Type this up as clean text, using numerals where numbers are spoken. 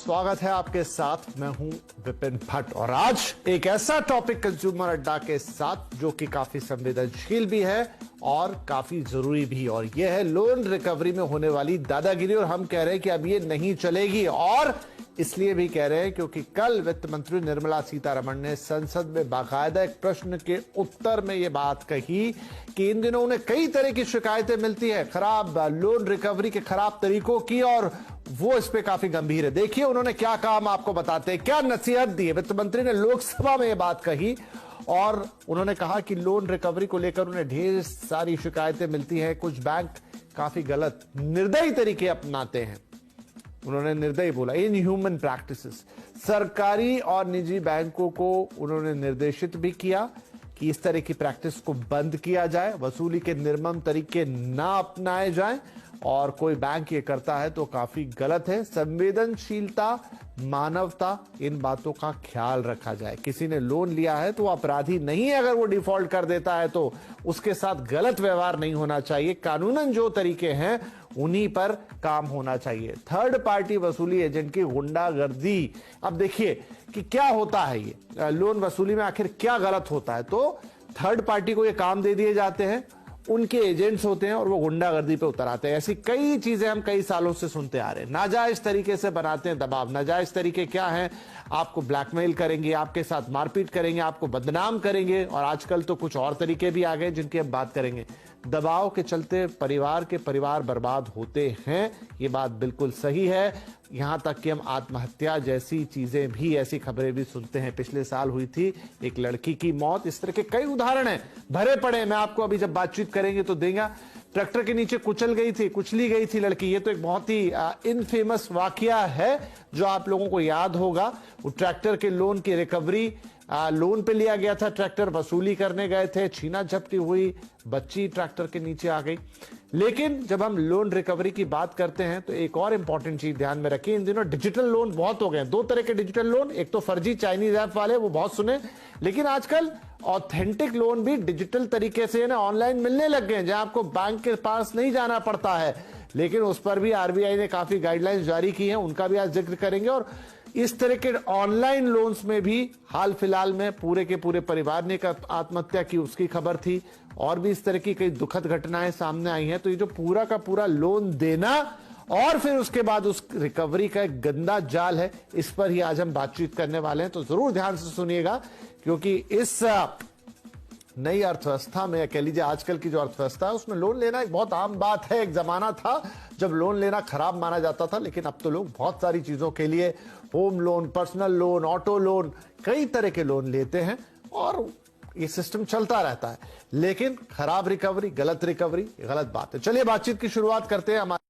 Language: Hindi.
स्वागत है आपके साथ। मैं हूं विपिन भट्ट और आज एक ऐसा टॉपिक कंज्यूमर अड्डा के साथ जो कि काफी संवेदनशील भी है और काफी जरूरी भी, और यह है लोन रिकवरी में होने वाली दादागिरी। और हम कह रहे हैं कि अब ये नहीं चलेगी, और इसलिए भी कह रहे हैं क्योंकि कल वित्त मंत्री निर्मला सीतारमण ने संसद में बाकायदा एक प्रश्न के उत्तर में यह बात कही कि इन दिनों उन्हें कई तरह की शिकायतें मिलती है खराब लोन रिकवरी के खराब तरीकों की, और वो इस पे काफी गंभीर है। देखिए उन्होंने क्या कहा, हम आपको बताते हैं, क्या नसीहत दी है। वित्त मंत्री ने लोकसभा में यह बात कही और उन्होंने कहा कि लोन रिकवरी को लेकर उन्हें ढेर सारी शिकायतें मिलती हैं, कुछ बैंक काफी गलत निर्दयी तरीके अपनाते हैं। उन्होंने निर्दयी बोला, इनह्यूमन प्रैक्टिसेस। सरकारी और निजी बैंकों को उन्होंने निर्देशित भी किया कि इस तरह की प्रैक्टिस को बंद किया जाए, वसूली के निर्मम तरीके ना अपनाए जाएं, और कोई बैंक ये करता है तो काफी गलत है। संवेदनशीलता, मानवता, इन बातों का ख्याल रखा जाए। किसी ने लोन लिया है तो वो अपराधी नहीं है, अगर वो डिफॉल्ट कर देता है तो उसके साथ गलत व्यवहार नहीं होना चाहिए। कानूनन जो तरीके हैं उन्हीं पर काम होना चाहिए। थर्ड पार्टी वसूली एजेंट की गुंडागर्दी, अब देखिए कि क्या होता है ये लोन वसूली में, आखिर क्या गलत होता है। तो थर्ड पार्टी को ये काम दे दिए जाते हैं, उनके एजेंट्स होते हैं और वो गुंडागर्दी पे उतर आते हैं। ऐसी कई चीजें हम कई सालों से सुनते आ रहे हैं। नाजायज तरीके से बनाते हैं दबाव। नाजायज तरीके क्या हैं? आपको ब्लैकमेल करेंगे, आपके साथ मारपीट करेंगे, आपको बदनाम करेंगे, और आजकल तो कुछ और तरीके भी आ गए जिनकी हम बात करेंगे। दबाव के चलते परिवार बर्बाद होते हैं, ये बात बिल्कुल सही है। यहां तक कि हम आत्महत्या जैसी चीजें भी, ऐसी खबरें भी सुनते हैं। पिछले साल हुई थी एक लड़की की मौत। इस तरह के कई उदाहरण हैं, भरे पड़े हैं। मैं आपको अभी जब बातचीत करेंगे तो देंगे। ट्रैक्टर के नीचे कुचली गई थी लड़की। ये तो एक बहुत ही इनफेमस वाकया है जो आप लोगों को याद होगा। वो ट्रैक्टर के लोन की रिकवरी, लोन पे लिया गया था ट्रैक्टर, वसूली करने गए थे, छीना झपटी हुई, बच्ची ट्रैक्टर के नीचे आ गई। लेकिन जब हम लोन रिकवरी की बात करते हैं तो एक और इंपॉर्टेंट चीज ध्यान में रखिए। इन दिनों डिजिटल लोन बहुत हो गए हैं। दो तरह के डिजिटल लोन, एक तो फर्जी चाइनीज ऐप वाले, वो बहुत सुने, लेकिन आजकल ऑथेंटिक लोन भी डिजिटल तरीके से ना ऑनलाइन मिलने लग गए हैं, जहां आपको बैंक के पास नहीं जाना पड़ता है। लेकिन उस पर भी आरबीआई ने काफी गाइडलाइंस जारी की हैं, उनका भी आज जिक्र करेंगे। और इस तरह के ऑनलाइन लोन्स में भी हाल फिलहाल में पूरे के पूरे परिवार ने आत्महत्या की, उसकी खबर थी, और भी इस तरह की कई दुखद घटनाएं सामने आई हैं। तो ये जो पूरा का पूरा लोन देना और फिर उसके बाद उस रिकवरी का एक गंदा जाल है, इस पर ही आज हम बातचीत करने वाले हैं। तो जरूर ध्यान से सुनिएगा, क्योंकि इस नई अर्थव्यवस्था में, कह लीजिए आजकल की जो अर्थव्यवस्था है, उसमें लोन लेना एक बहुत आम बात है। एक जमाना था जब लोन लेना खराब माना जाता था, लेकिन अब तो लोग बहुत सारी चीजों के लिए home loan, personal loan, auto loan, कई तरह के लोन लेते हैं, और ये सिस्टम चलता रहता है। लेकिन खराब रिकवरी, गलत रिकवरी, गलत बात है। चलिए बातचीत की शुरुआत करते हैं। हमारे